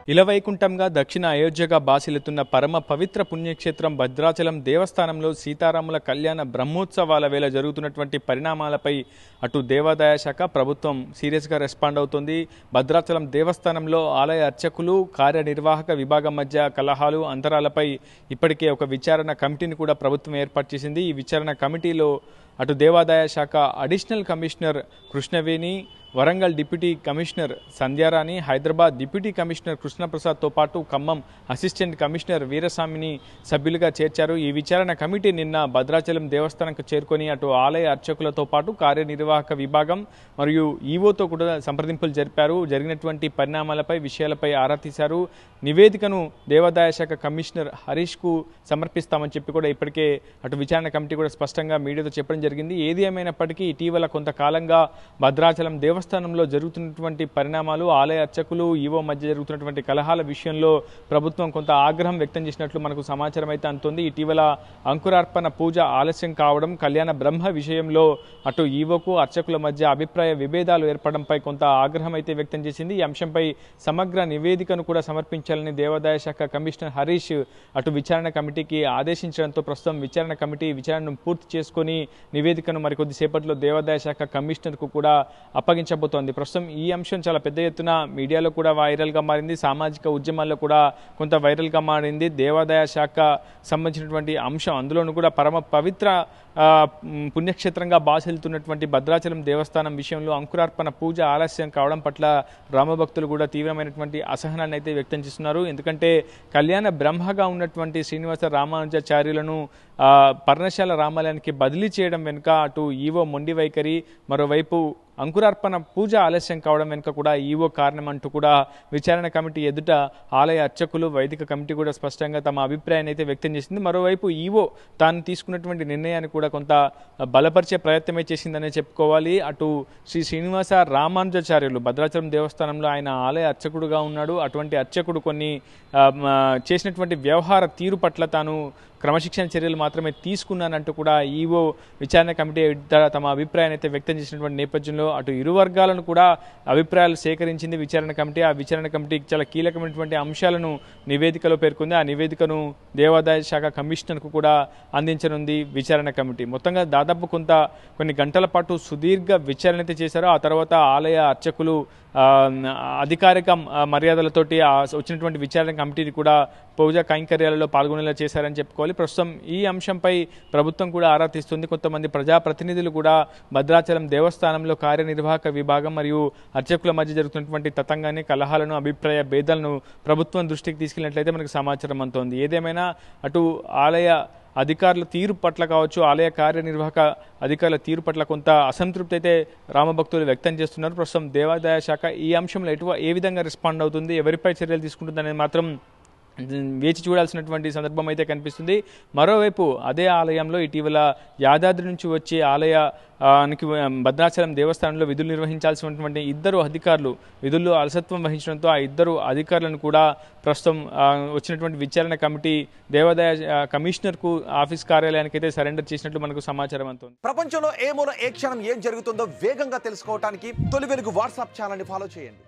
ఇలవైకుంఠంగా దక్షిణ అయోధ్యగా బాసిల్లుతున్న పరమ పవిత్ర పుణ్యక్షేత్రం భద్రాచలం దేవస్థానంలో సీతారాముల కళ్యాణ బ్రహ్మోత్సవాల వేళ జరుగుతున్నటువంటి పరిణామాలపై అటు దేవాదాయ శాఖ ప్రభుత్వం సీరియస్గా రెస్పాండ్ అవుతుంది. భద్రాచలం దేవస్థానంలో ఆలయ అర్చకులు కార్యనిర్వాహక విభాగం మధ్య కలహాలు అంతరాలపై ఇప్పటికే ఒక విచారణ కమిటీని కూడా ప్రభుత్వం ఏర్పాటు చేసింది. ఈ విచారణ కమిటీలో అటు దేవాదాయ శాఖ additional commissioner Krishnaveni, Warangal deputy commissioner Sandhyarani, Hyderabad deputy commissioner కృష్ణప్రసాద్తో పాటు ఖమ్మం అసిస్టెంట్ కమిషనర్ వీరస్వామిని సభ్యులుగా చేర్చారు. ఈ విచారణ కమిటీ నిన్న భద్రాచలం దేవస్థానంకు చేరుకొని అటు ఆలయ అర్చకులతో పాటు కార్యనిర్వాహక విభాగం మరియు ఈవోతో కూడా సంప్రదింపులు జరిపారు. జరిగినటువంటి పరిణామాలపై విషయాలపై ఆరా తీశారు. నివేదికను దేవాదాయ శాఖ కమిషనర్ హరీష్కు సమర్పిస్తామని చెప్పి కూడా ఇప్పటికే అటు విచారణ కమిటీ కూడా స్పష్టంగా మీడియాతో చెప్పడం జరిగింది. ఏది ఏమైనప్పటికీ ఇటీవల కొంతకాలంగా భద్రాచలం దేవస్థానంలో జరుగుతున్నటువంటి పరిణామాలు, ఆలయ అర్చకులు ఈవో మధ్య జరుగుతున్నటువంటి కలహాల విషయంలో ప్రభుత్వం కొంత ఆగ్రహం వ్యక్తం చేసినట్లు మనకు సమాచారం అయితే అందుతోంది. ఇటీవల అంకురార్పణ పూజ ఆలస్యం కావడం, కళ్యాణ బ్రహ్మ విషయంలో అటు ఈవోకు అర్చకుల మధ్య అభిప్రాయ విభేదాలు ఏర్పడంపై కొంత ఆగ్రహం అయితే వ్యక్తం చేసింది. ఈ అంశంపై సమగ్ర నివేదికను కూడా సమర్పించాలని దేవాదాయ శాఖ కమిషనర్ హరీష్ అటు విచారణ కమిటీకి ఆదేశించడంతో ప్రస్తుతం విచారణ కమిటీ విచారణను పూర్తి చేసుకుని నివేదికను మరికొద్ది సేపట్లో దేవాదాయ శాఖ కమిషనర్కు కూడా అప్పగించబోతోంది. ప్రస్తుతం ఈ అంశం చాలా పెద్ద ఎత్తున మీడియాలో కూడా వైరల్గా మారింది, సామాజిక ఉద్యమాల్లో కూడా కొంత వైరల్గా మారింది. దేవాదాయ శాఖ సంబంధించినటువంటి అంశం, అందులోనూ కూడా పరమ పవిత్ర పుణ్యక్షేత్రంగా బాసిల్లుతున్నటువంటి భద్రాచలం దేవస్థానం విషయంలో అంకురార్పణ పూజ ఆలస్యం కావడం పట్ల రామభక్తులు కూడా తీవ్రమైనటువంటి అసహనాన్ని అయితే వ్యక్తం చేస్తున్నారు. ఎందుకంటే కళ్యాణ బ్రహ్మగా ఉన్నటువంటి శ్రీనివాస రామానుజాచార్యులను పర్ణశాల రామాలయానికి బదిలీ చేయడం వెనుక అటు ఈవో మొండి వైఖరి, మరోవైపు అంకురార్పణ పూజ ఆలస్యం కావడం వెనుక కూడా ఈవో కారణం అంటూ కూడా విచారణ కమిటీ ఎదుట ఆలయ అర్చకులు, వైదిక కమిటీ కూడా స్పష్టంగా తమ అభిప్రాయాన్ని అయితే వ్యక్తం చేసింది. మరోవైపు ఈవో తాను తీసుకున్నటువంటి నిర్ణయాన్ని కూడా కొంత బలపరిచే ప్రయత్నమే చేసిందనే చెప్పుకోవాలి. అటు శ్రీనివాస రామానుజాచార్యులు భద్రాచలం దేవస్థానంలో ఆయన ఆలయ అర్చకుడుగా ఉన్నాడు. అటువంటి అర్చకుడు కొన్ని చేసినటువంటి వ్యవహార తీరు పట్ల తాను క్రమశిక్షణ చర్యలు మాత్రమే తీసుకున్నానంటూ కూడా ఈవో విచారణ కమిటీ తమ అభిప్రాయాన్ని అయితే వ్యక్తం చేసినటువంటి నేపథ్యంలో అటు ఇరు వర్గాలను కూడా అభిప్రాయాలు సేకరించింది విచారణ కమిటీ. ఆ విచారణ కమిటీ చాలా కీలకమైనటువంటి అంశాలను నివేదికలో పేర్కొంది. ఆ నివేదికను దేవాదాయ శాఖ కమిషనర్కు కూడా అందించనుంది విచారణ కమిటీ. మొత్తంగా దాదాపు కొన్ని గంటల పాటు సుదీర్ఘ విచారణ అయితే చేశారు. ఆ తర్వాత ఆలయ అర్చకులు అధికారిక మర్యాదలతోటి వచ్చినటువంటి విచారణ కమిటీని కూడా పూజా కైంకర్యాలలో పాల్గొనేలా చేశారని చెప్పుకోవాలి. ప్రస్తుతం ఈ అంశంపై ప్రభుత్వం కూడా ఆరా తీస్తుంది. కొంతమంది ప్రజాప్రతినిధులు కూడా భద్రాచలం దేవస్థానంలో కార్యనిర్వాహక విభాగం మరియు అర్చకుల మధ్య జరుగుతున్నటువంటి తతంగాన్ని, కలహాలను, అభిప్రాయ భేదాలను ప్రభుత్వం దృష్టికి తీసుకెళ్లినట్లయితే మనకు సమాచారం అందుతోంది. ఏదేమైనా అటు ఆలయ అధికారుల తీరు పట్ల కావచ్చు, ఆలయ కార్యనిర్వాహక అధికారుల తీరు పట్ల కొంత అసంతృప్తి అయితే రామభక్తులు వ్యక్తం చేస్తున్నారు. ప్రస్తుతం దేవాదాయ శాఖ ఈ అంశంలో ఏ విధంగా రెస్పాండ్ అవుతుంది, ఎవరిపై చర్యలు తీసుకుంటుంది అనేది మాత్రం వేచి చూడాల్సినటువంటి సందర్భం అయితే కనిపిస్తుంది. మరోవైపు అదే ఆలయంలో ఇటీవల యాదాద్రి నుంచి వచ్చి ఆలయానికి భద్రాచలం దేవస్థానంలో విధులు నిర్వహించాల్సినటువంటి ఇద్దరు అధికారులు విధుల్లో అలసత్వం వహించడంతో ఆ ఇద్దరు అధికారులను కూడా ప్రస్తుతం వచ్చినటువంటి విచారణ కమిటీ దేవాదాయ కమిషనర్కు ఆఫీస్ కార్యాలయానికి అయితే సరెండర్ చేసినట్లు మనకు సమాచారం అందుతుంది. ప్రపంచంలో ఏ మూల ఏ క్షణం ఏం జరుగుతుందో వేగంగా తెలుసుకోవడానికి తొలి వెలుగు వాట్సాప్ ఛానల్ని ఫాలో చేయండి.